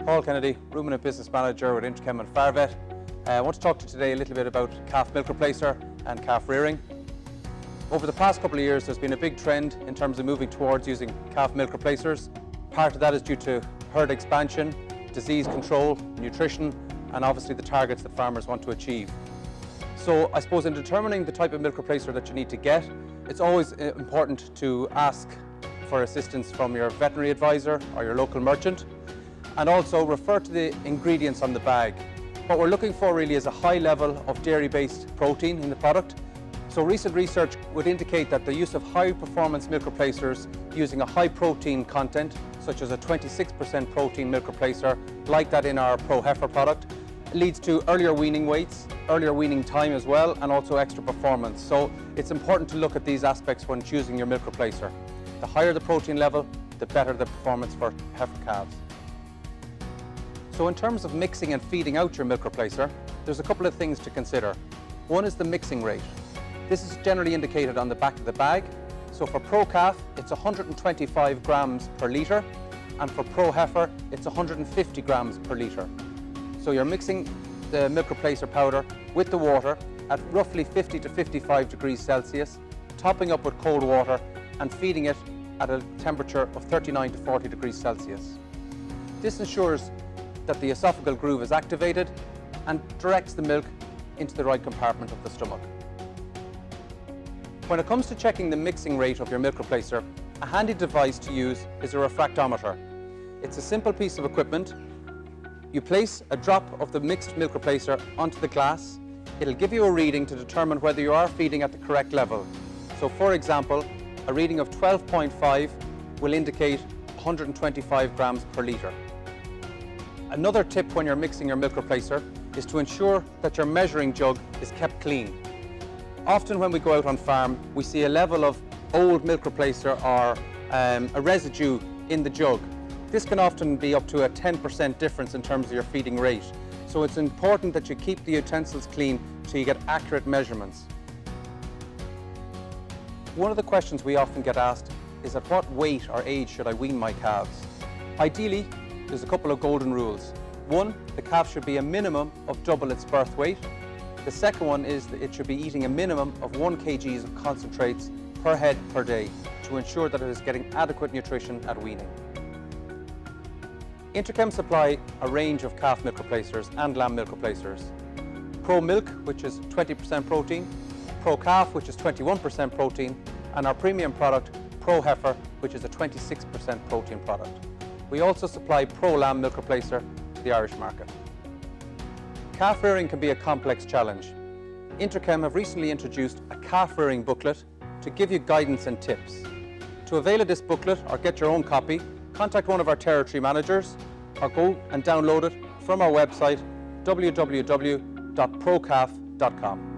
Paul Kennedy, Ruminant Business Manager with Interchem and Pharvet. I want to talk to you today a little bit about calf milk replacer and calf rearing. Over the past couple of years there's been a big trend in terms of moving towards using calf milk replacers. Part of that is due to herd expansion, disease control, nutrition, and obviously the targets that farmers want to achieve. So I suppose in determining the type of milk replacer that you need to get, it's always important to ask for assistance from your veterinary advisor or your local merchant, and also refer to the ingredients on the bag. What we're looking for really is a high level of dairy-based protein in the product. So recent research would indicate that the use of high-performance milk replacers using a high protein content, such as a 26% protein milk replacer, like that in our Pro Heifer product, leads to earlier weaning weights, earlier weaning time as well, and also extra performance. So it's important to look at these aspects when choosing your milk replacer. The higher the protein level, the better the performance for heifer calves. So in terms of mixing and feeding out your milk replacer, there's a couple of things to consider. One is the mixing rate. This is generally indicated on the back of the bag. So for Pro Calf, it's 125 grams per litre, and for Pro Heifer, it's 150 grams per litre. So you're mixing the milk replacer powder with the water at roughly 50 to 55 degrees Celsius, topping up with cold water and feeding it at a temperature of 39 to 40 degrees Celsius. This ensures that the esophageal groove is activated and directs the milk into the right compartment of the stomach. When it comes to checking the mixing rate of your milk replacer, a handy device to use is a refractometer. It's a simple piece of equipment. You place a drop of the mixed milk replacer onto the glass. It'll give you a reading to determine whether you are feeding at the correct level. So for example, a reading of 12.5 will indicate 125 grams per litre. Another tip when you're mixing your milk replacer is to ensure that your measuring jug is kept clean. Often when we go out on farm, we see a level of old milk replacer or a residue in the jug. This can often be up to a 10% difference in terms of your feeding rate. So it's important that you keep the utensils clean so you get accurate measurements. One of the questions we often get asked is at what weight or age should I wean my calves? Ideally, there's a couple of golden rules. One, the calf should be a minimum of double its birth weight. The second one is that it should be eating a minimum of 1 kg of concentrates per head per day to ensure that it is getting adequate nutrition at weaning. Interchem supply a range of calf milk replacers and lamb milk replacers. Pro Milk, which is 20% protein, Pro Calf, which is 21% protein, and our premium product, Pro Heifer, which is a 26% protein product. We also supply Pro Lamb milk replacer to the Irish market. Calf rearing can be a complex challenge. Interchem have recently introduced a calf rearing booklet to give you guidance and tips. To avail of this booklet or get your own copy, contact one of our territory managers or go and download it from our website www.procalf.com.